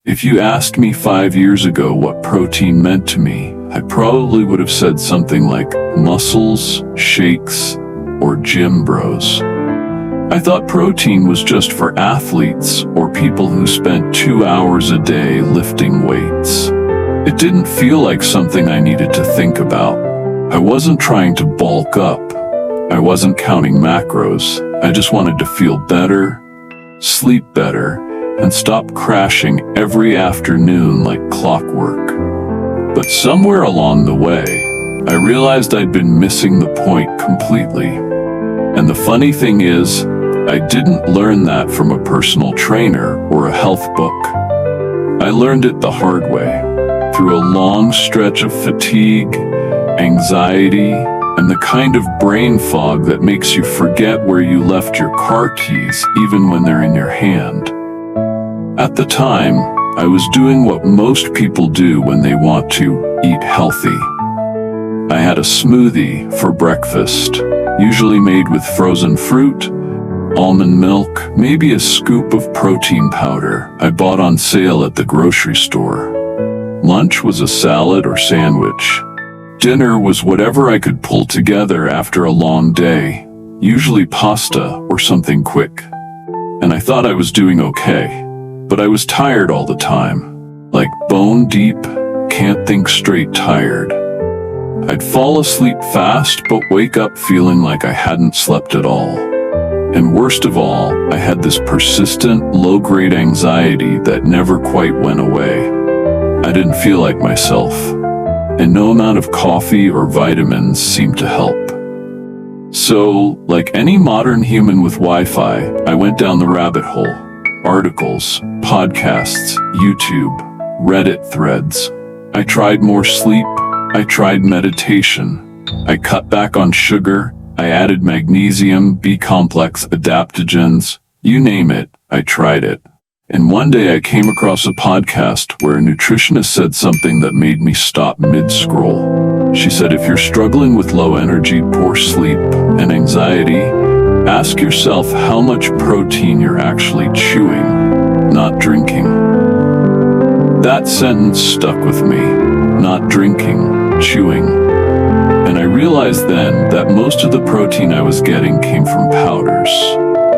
If you asked me 5 years ago what protein meant to me, I probably would have said something like muscles, shakes, or gym bros. I thought protein was just for athletes or people who spent 2 hours a day lifting weights. It didn't feel like something I needed to think about. I wasn't trying to bulk up. I wasn't counting macros. I just wanted to feel better, sleep better, and stop crashing every afternoon like clockwork. But somewhere along the way, I realized I'd been missing the point completely. And the funny thing is, I didn't learn that from a personal trainer or a health book. I learned it the hard way, through a long stretch of fatigue, anxiety, and the kind of brain fog that makes you forget where you left your car keys even when they're in your hand. At the time, I was doing what most people do when they want to eat healthy. I had a smoothie for breakfast, usually made with frozen fruit, almond milk, maybe a scoop of protein powder I bought on sale at the grocery store. Lunch was a salad or sandwich. Dinner was whatever I could pull together after a long day, usually pasta or something quick. And I thought I was doing okay, but I was tired all the time, like bone deep, can't think straight tired. I'd fall asleep fast but wake up feeling like I hadn't slept at all. And worst of all, I had this persistent, low-grade anxiety that never quite went away. I didn't feel like myself, and no amount of coffee or vitamins seemed to help. So, like any modern human with Wi-Fi, I went down the rabbit hole. Articles, podcasts, YouTube, Reddit threads. I tried more sleep. I tried meditation. I cut back on sugar. I added magnesium, B-complex adaptogens. You name it, I tried it. And one day I came across a podcast where a nutritionist said something that made me stop mid-scroll. She said, if you're struggling with low energy, poor sleep, and anxiety, ask yourself how much protein you're actually chewing, not drinking. That sentence stuck with me. Not drinking, chewing. And I realized then that most of the protein I was getting came from powders.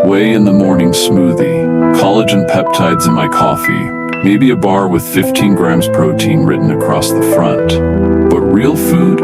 Whey in the morning smoothie, collagen peptides in my coffee, maybe a bar with 15 grams protein written across the front. But real food?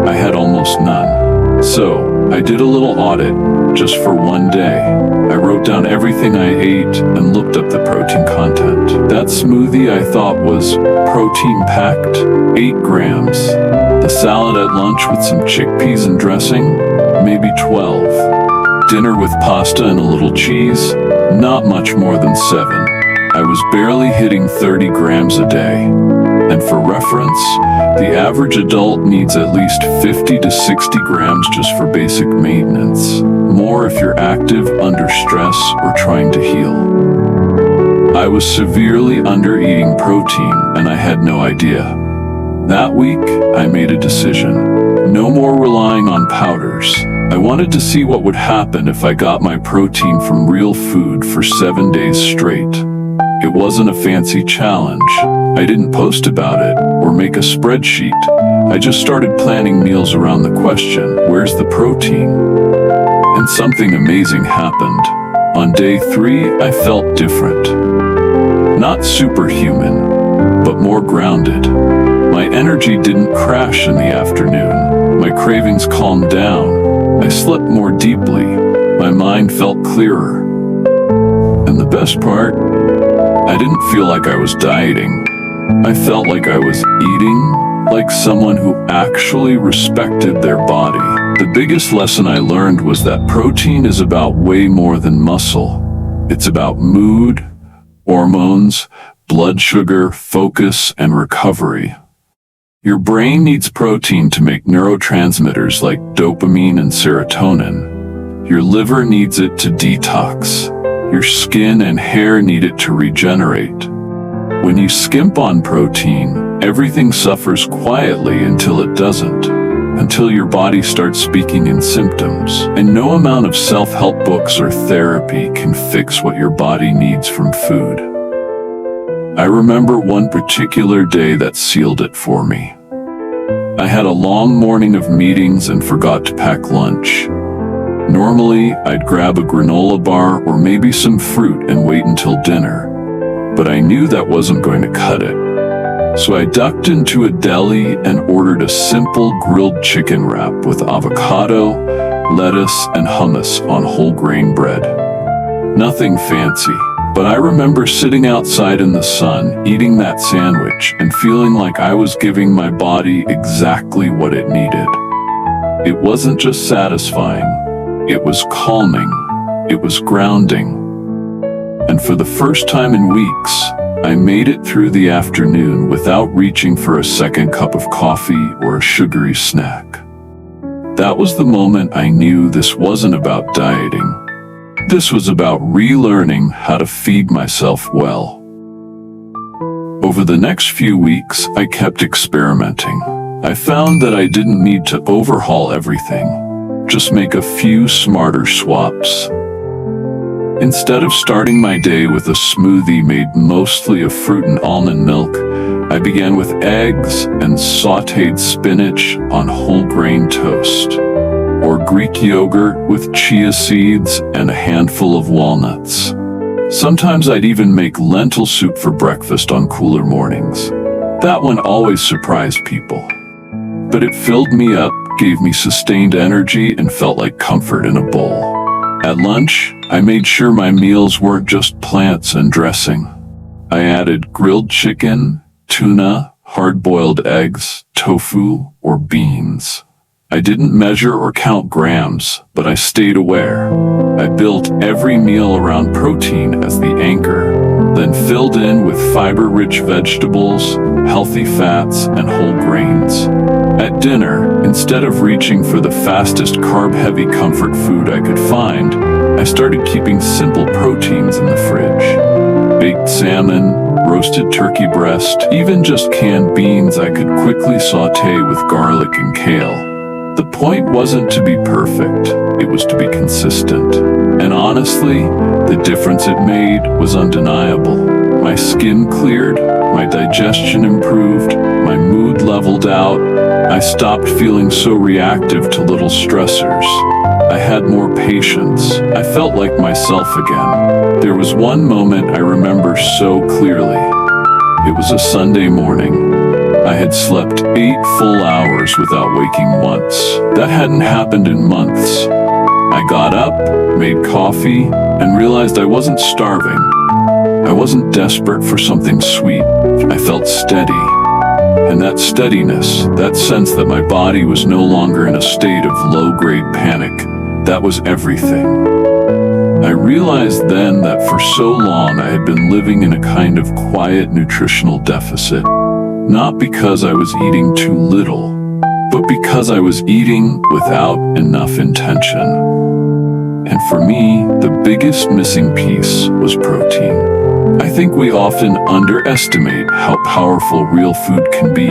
I had almost none. So, I did a little audit, just for one day. I wrote down everything I ate and looked up the protein content. That smoothie I thought was protein-packed, 8 grams. The salad at lunch with some chickpeas and dressing, maybe 12. Dinner with pasta and a little cheese, not much more than 7. I was barely hitting 30 grams a day. And for reference, the average adult needs at least 50 to 60 grams just for basic maintenance. More if you're active, under stress, or trying to heal. I was severely under-eating protein, and I had no idea. That week, I made a decision. No more relying on powders. I wanted to see what would happen if I got my protein from real food for 7 days straight. It wasn't a fancy challenge. I didn't post about it or make a spreadsheet. I just started planning meals around the question, where's the protein? And something amazing happened. On day 3, I felt different. Not superhuman, but more grounded. My energy didn't crash in the afternoon. My cravings calmed down. I slept more deeply. My mind felt clearer. And the best part, I didn't feel like I was dieting. I felt like I was eating like someone who actually respected their body. The biggest lesson I learned was that protein is about way more than muscle. It's about mood, hormones, blood sugar, focus, and recovery. Your brain needs protein to make neurotransmitters like dopamine and serotonin. Your liver needs it to detox. Your skin and hair need it to regenerate. When you skimp on protein, everything suffers quietly until it doesn't, until your body starts speaking in symptoms. And no amount of self-help books or therapy can fix what your body needs from food. I remember one particular day that sealed it for me. I had a long morning of meetings and forgot to pack lunch. Normally, I'd grab a granola bar or maybe some fruit and wait until dinner, but I knew that wasn't going to cut it. So I ducked into a deli and ordered a simple grilled chicken wrap with avocado, lettuce, and hummus on whole grain bread. Nothing fancy, but I remember sitting outside in the sun, eating that sandwich, and feeling like I was giving my body exactly what it needed. It wasn't just satisfying, it was calming, it was grounding. And for the first time in weeks, I made it through the afternoon without reaching for a second cup of coffee or a sugary snack. That was the moment I knew this wasn't about dieting. This was about relearning how to feed myself well. Over the next few weeks, I kept experimenting. I found that I didn't need to overhaul everything, just make a few smarter swaps. Instead of starting my day with a smoothie made mostly of fruit and almond milk, I began with eggs and sautéed spinach on whole grain toast, or Greek yogurt with chia seeds and a handful of walnuts. Sometimes I'd even make lentil soup for breakfast on cooler mornings. That one always surprised people. But it filled me up, gave me sustained energy, and felt like comfort in a bowl. At lunch, I made sure my meals weren't just plants and dressing. I added grilled chicken, tuna, hard-boiled eggs, tofu, or beans. I didn't measure or count grams, but I stayed aware. I built every meal around protein as the anchor, then filled in with fiber-rich vegetables, healthy fats, and whole grains. At dinner, instead of reaching for the fastest carb-heavy comfort food I could find, I started keeping simple proteins in the fridge. Baked salmon, roasted turkey breast, even just canned beans I could quickly sauté with garlic and kale. The point wasn't to be perfect, it was to be consistent. And honestly, the difference it made was undeniable. My skin cleared, my digestion improved, my mood leveled out. I stopped feeling so reactive to little stressors. I had more patience. I felt like myself again. There was one moment I remember so clearly. It was a Sunday morning. I had slept 8 full hours without waking once. That hadn't happened in months. I got up, made coffee, and realized I wasn't starving. I wasn't desperate for something sweet. I felt steady. And that steadiness, that sense that my body was no longer in a state of low-grade panic, that was everything. I realized then that for so long I had been living in a kind of quiet nutritional deficit. Not because I was eating too little, but because I was eating without enough intention. And for me, the biggest missing piece was protein. I think we often underestimate how powerful real food can be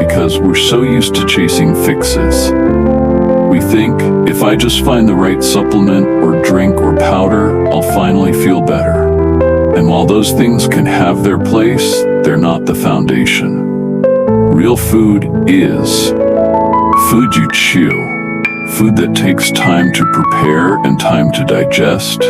because we're so used to chasing fixes. We think, if I just find the right supplement or drink or powder, I'll finally feel better. And while those things can have their place, they're not the foundation. Real food is food you chew, food that takes time to prepare and time to digest,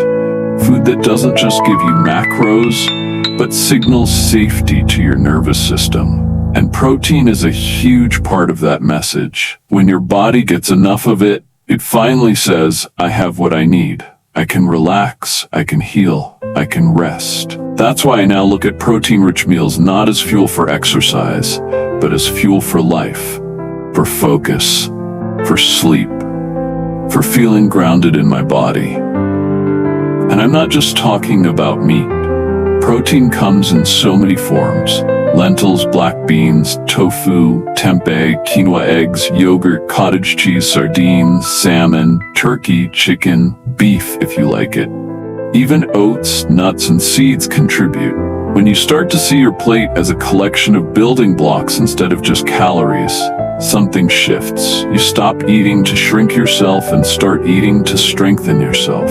food that doesn't just give you macros, but signals safety to your nervous system. And protein is a huge part of that message. When your body gets enough of it, it finally says, I have what I need. I can relax, I can heal, I can rest. That's why I now look at protein-rich meals not as fuel for exercise, but as fuel for life, for focus, for sleep, for feeling grounded in my body. And I'm not just talking about meat. Protein comes in so many forms. Lentils, black beans, tofu, tempeh, quinoa eggs, yogurt, cottage cheese, sardines, salmon, turkey, chicken, beef if you like it. Even oats, nuts, and seeds contribute. When you start to see your plate as a collection of building blocks instead of just calories, something shifts. You stop eating to shrink yourself and start eating to strengthen yourself.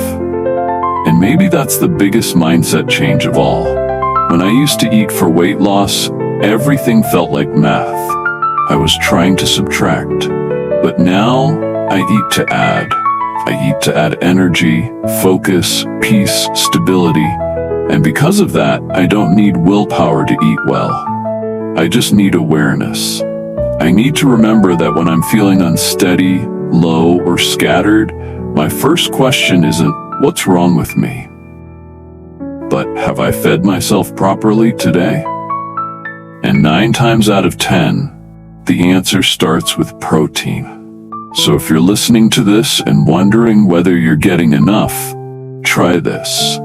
And maybe that's the biggest mindset change of all. When I used to eat for weight loss, everything felt like math. I was trying to subtract. But now, I eat to add. I eat to add energy, focus, peace, stability. And because of that, I don't need willpower to eat well. I just need awareness. I need to remember that when I'm feeling unsteady, low, or scattered, my first question isn't, what's wrong with me? But have I fed myself properly today? And 9 times out of 10, the answer starts with protein. So if you're listening to this and wondering whether you're getting enough, try this.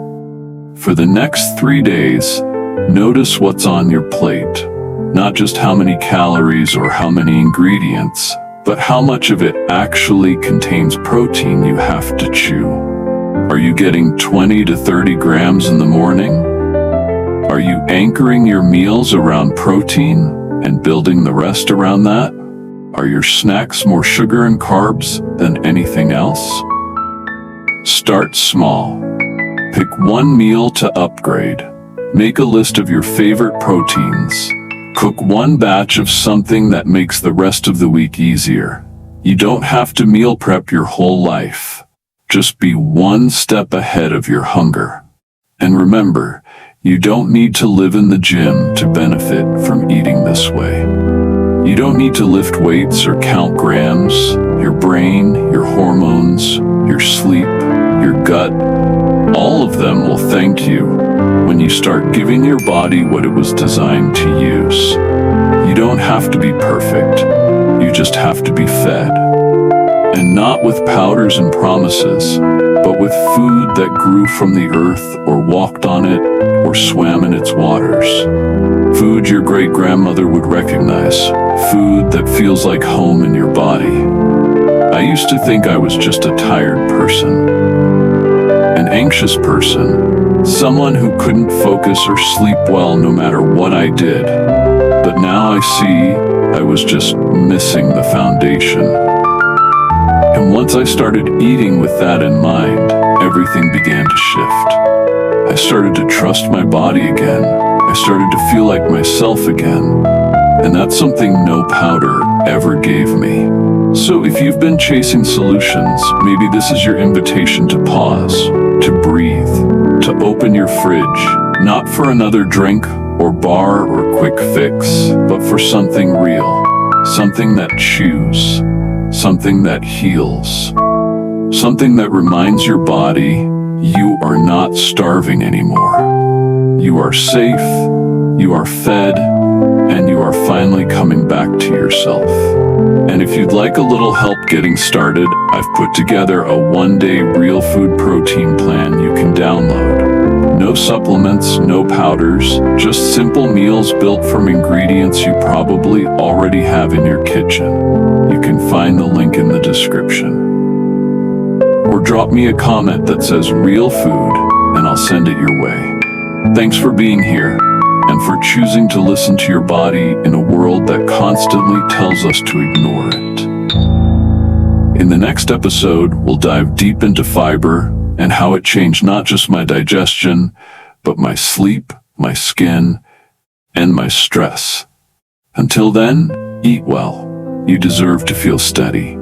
For the next 3 days, notice what's on your plate. Not just how many calories or how many ingredients, but how much of it actually contains protein you have to chew. Are you getting 20 to 30 grams in the morning? Are you anchoring your meals around protein and building the rest around that? Are your snacks more sugar and carbs than anything else? Start small. Pick one meal to upgrade. Make a list of your favorite proteins. Cook one batch of something that makes the rest of the week easier. You don't have to meal prep your whole life. Just be one step ahead of your hunger. And remember, you don't need to live in the gym to benefit from eating this way. You don't need to lift weights or count grams. Your brain, your hormones, your sleep, your gut, all of them will thank you when you start giving your body what it was designed to use. You don't have to be perfect. You just have to be fed. And not with powders and promises, but with food that grew from the earth or walked on it or swam in its waters. Food your great-grandmother would recognize. Food that feels like home in your body. I used to think I was just a tired person. An anxious person. Someone who couldn't focus or sleep well no matter what I did. But now I see I was just missing the foundation. And once I started eating with that in mind, everything began to shift. I started to trust my body again. I started to feel like myself again. And that's something no powder ever gave me. So if you've been chasing solutions, maybe this is your invitation to pause, to breathe, to open your fridge, not for another drink or bar or quick fix, but for something real, something that chews, something that heals, something that reminds your body you are not starving anymore. You are safe, you are fed, and you are finally coming back to yourself. And if you'd like a little help getting started, I've put together a 1-day real food protein plan you can download. No supplements, no powders, just simple meals built from ingredients you probably already have in your kitchen. You can find the link in the description. Or drop me a comment that says real food, and I'll send it your way. Thanks for being here, and for choosing to listen to your body in a world that constantly tells us to ignore it. In the next episode, we'll dive deep into fiber and how it changed not just my digestion, but my sleep, my skin, and my stress. Until then, eat well. You deserve to feel steady.